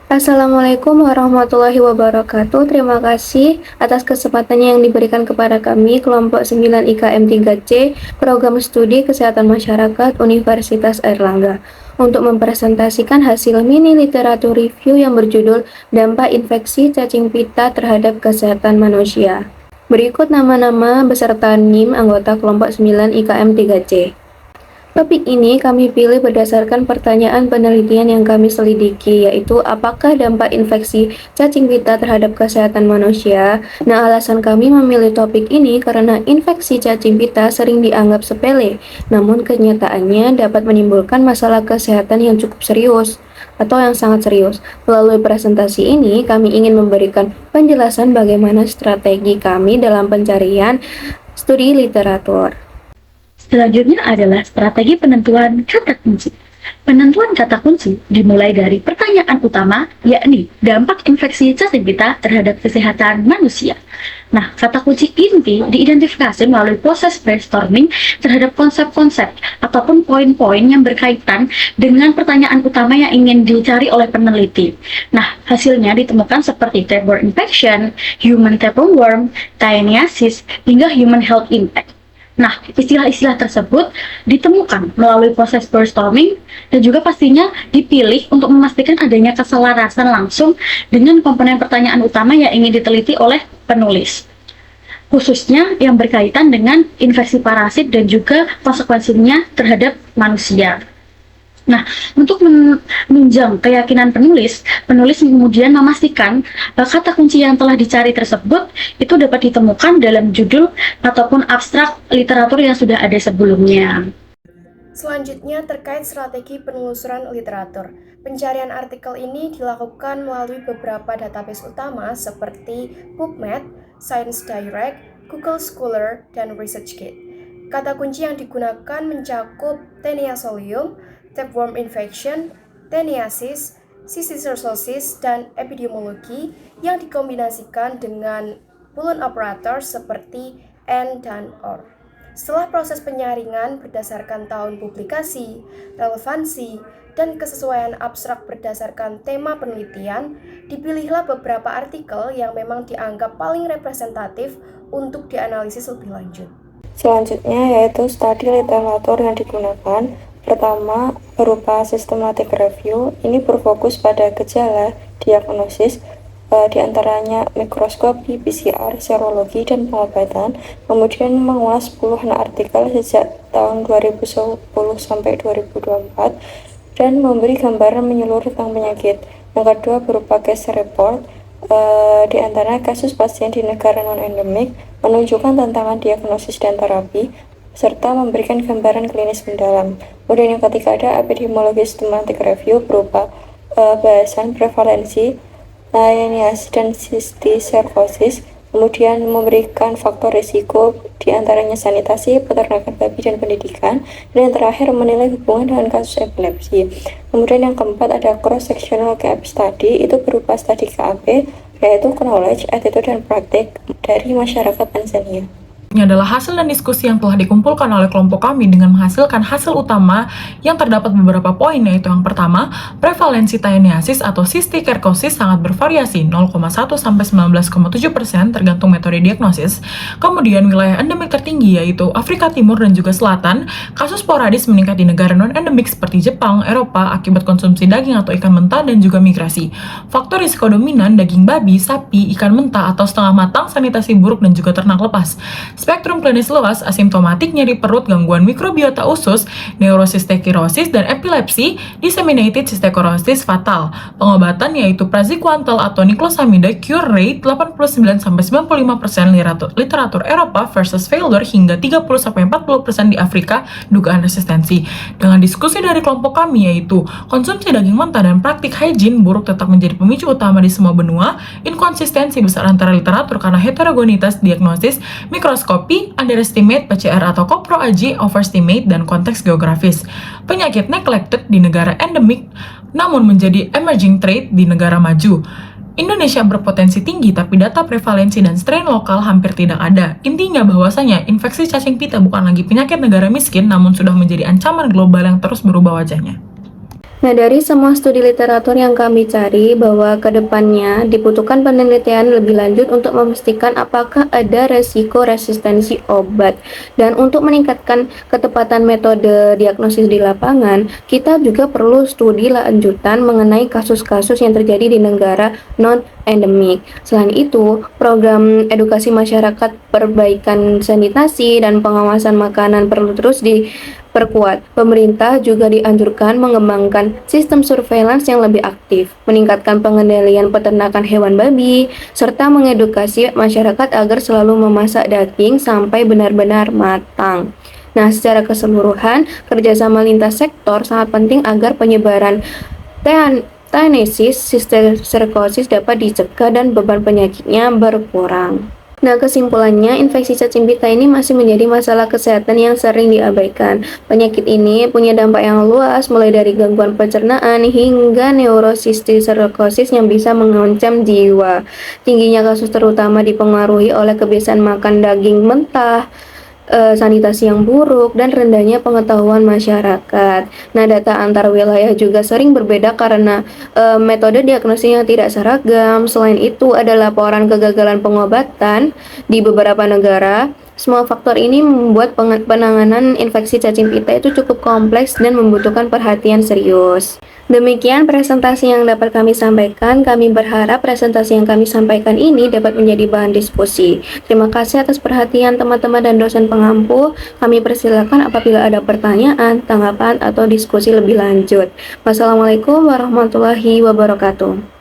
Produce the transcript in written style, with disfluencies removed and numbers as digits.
Assalamualaikum warahmatullahi wabarakatuh. Terima kasih atas kesempatannya yang diberikan kepada kami, kelompok 9 IKM 3C, Program Studi Kesehatan Masyarakat Universitas Airlangga, untuk mempresentasikan hasil mini literatur review yang berjudul Dampak Infeksi Cacing Pita Terhadap Kesehatan Manusia. Berikut nama-nama beserta NIM anggota kelompok 9 IKM 3C. Topik ini kami pilih berdasarkan pertanyaan penelitian yang kami selidiki, yaitu apakah dampak infeksi cacing pita terhadap kesehatan manusia. Nah, alasan kami memilih topik ini karena infeksi cacing pita sering dianggap sepele, namun kenyataannya dapat menimbulkan masalah kesehatan yang cukup serius atau yang sangat serius. Melalui presentasi ini, kami ingin memberikan penjelasan bagaimana strategi kami dalam pencarian studi literatur. Selanjutnya adalah strategi penentuan kata kunci. Penentuan kata kunci dimulai dari pertanyaan utama, yakni dampak infeksi cacing pita terhadap kesehatan manusia. Nah, kata kunci inti diidentifikasi melalui proses brainstorming terhadap konsep-konsep ataupun poin-poin yang berkaitan dengan pertanyaan utama yang ingin dicari oleh peneliti. Nah, hasilnya ditemukan seperti tick-borne infection, human tapeworm, tyaniasis, hingga human health impact. Nah, istilah-istilah tersebut ditemukan melalui proses brainstorming dan juga pastinya dipilih untuk memastikan adanya keselarasan langsung dengan komponen pertanyaan utama yang ingin diteliti oleh penulis, khususnya yang berkaitan dengan infeksi parasit dan juga konsekuensinya terhadap manusia. Nah, untuk menunjang keyakinan penulis kemudian memastikan kata kunci yang telah dicari tersebut itu dapat ditemukan dalam judul ataupun abstrak literatur yang sudah ada sebelumnya. Selanjutnya terkait strategi penelusuran literatur. Pencarian artikel ini dilakukan melalui beberapa database utama seperti PubMed, Science Direct, Google Scholar, dan ResearchGate. Kata kunci yang digunakan mencakup Taenia-solium, tapeworm infection, Taeniasis, cysticercosis, dan epidemiologi yang dikombinasikan dengan Bullen operator seperti N dan OR. Setelah proses penyaringan berdasarkan tahun publikasi, relevansi, dan kesesuaian abstrak berdasarkan tema penelitian, dipilihlah beberapa artikel yang memang dianggap paling representatif untuk dianalisis lebih lanjut. Selanjutnya yaitu studi literatur yang digunakan. Pertama, berupa systematic review, ini berfokus pada gejala, diagnosis, diantaranya mikroskopi, PCR, serologi, dan pengobatan. Kemudian mengulas puluhan artikel sejak tahun 2010 sampai 2024 dan memberi gambaran menyeluruh tentang penyakit. Yang kedua berupa case report, di antara kasus pasien di negara non-endemik, menunjukkan tantangan diagnosis dan terapi, serta memberikan gambaran klinis mendalam. Kemudian yang ketiga ada epidemiologi systematic review berupa bahasan prevalensi, tyaniasis dan cysticercosis, kemudian memberikan faktor risiko diantaranya sanitasi, peternakan babi, dan pendidikan, dan yang terakhir menilai hubungan dengan kasus epilepsi. Kemudian yang keempat ada cross-sectional case study, itu berupa studi KAP, yaitu knowledge, attitude, dan praktik dari masyarakat Tanzania. Ini adalah hasil dan diskusi yang telah dikumpulkan oleh kelompok kami dengan menghasilkan hasil utama yang terdapat beberapa poin, yaitu yang pertama, prevalensi tyaniasis atau cysticercosis sangat bervariasi 0,1 sampai 19,7% tergantung metode diagnosis. Kemudian wilayah endemik tertinggi yaitu Afrika Timur dan juga Selatan. Kasus sporadis meningkat di negara non-endemik seperti Jepang, Eropa akibat konsumsi daging atau ikan mentah dan juga migrasi. Faktor risiko dominan daging babi, sapi, ikan mentah atau setengah matang, sanitasi buruk dan juga ternak lepas. Spektrum klinis luas, asimptomatik, nyeri perut, gangguan mikrobiota usus, neurosistikirosis, dan epilepsi, disseminated cystocorosis fatal. Pengobatan yaitu praziquantel atau niclosamide, cure rate 89-95% literatur Eropa versus failure hingga 30-40% di Afrika, dugaan resistensi. Dengan diskusi dari kelompok kami yaitu konsumsi daging mentah dan praktik hygiene buruk tetap menjadi pemicu utama di semua benua, inkonsistensi besar antara literatur karena heterogenitas diagnosis, mikroskopi, underestimate, PCR atau kopro-AJ, overestimate, dan konteks geografis. Penyakit neglected di negara endemik, namun menjadi emerging trait di negara maju. Indonesia berpotensi tinggi, tapi data prevalensi dan strain lokal hampir tidak ada. Intinya bahwasanya infeksi cacing pita bukan lagi penyakit negara miskin, namun sudah menjadi ancaman global yang terus berubah wajahnya. Nah, dari semua studi literatur yang kami cari bahwa kedepannya dibutuhkan penelitian lebih lanjut untuk memastikan apakah ada resiko resistensi obat. Dan untuk meningkatkan ketepatan metode diagnosis di lapangan, kita juga perlu studi lanjutan mengenai kasus-kasus yang terjadi di negara non-endemik. Selain itu, program edukasi masyarakat, perbaikan sanitasi, dan pengawasan makanan perlu terus diperkuat. Pemerintah juga dianjurkan mengembangkan sistem surveillance yang lebih aktif, meningkatkan pengendalian peternakan hewan babi, serta mengedukasi masyarakat agar selalu memasak daging sampai benar-benar matang. Nah, secara keseluruhan, kerjasama lintas sektor sangat penting agar penyebaran Tainesis sistercercosis dapat dicegah dan beban penyakitnya berkurang. Nah, kesimpulannya, infeksi cacing pita ini masih menjadi masalah kesehatan yang sering diabaikan. Penyakit ini punya dampak yang luas, mulai dari gangguan pencernaan hingga neurosistiserkosis yang bisa mengancam jiwa. Tingginya kasus terutama dipengaruhi oleh kebiasaan makan daging mentah, sanitasi yang buruk, dan rendahnya pengetahuan masyarakat. Nah, data antar wilayah juga sering berbeda karena metode diagnosis yang tidak seragam. Selain itu, ada laporan kegagalan pengobatan di beberapa negara. Semua faktor ini membuat penanganan infeksi cacing pita itu cukup kompleks dan membutuhkan perhatian serius. Demikian presentasi yang dapat kami sampaikan. Kami berharap presentasi yang kami sampaikan ini dapat menjadi bahan diskusi. Terima kasih atas perhatian teman-teman dan dosen pengampu. Kami persilakan apabila ada pertanyaan, tanggapan, atau diskusi lebih lanjut. Wassalamualaikum warahmatullahi wabarakatuh.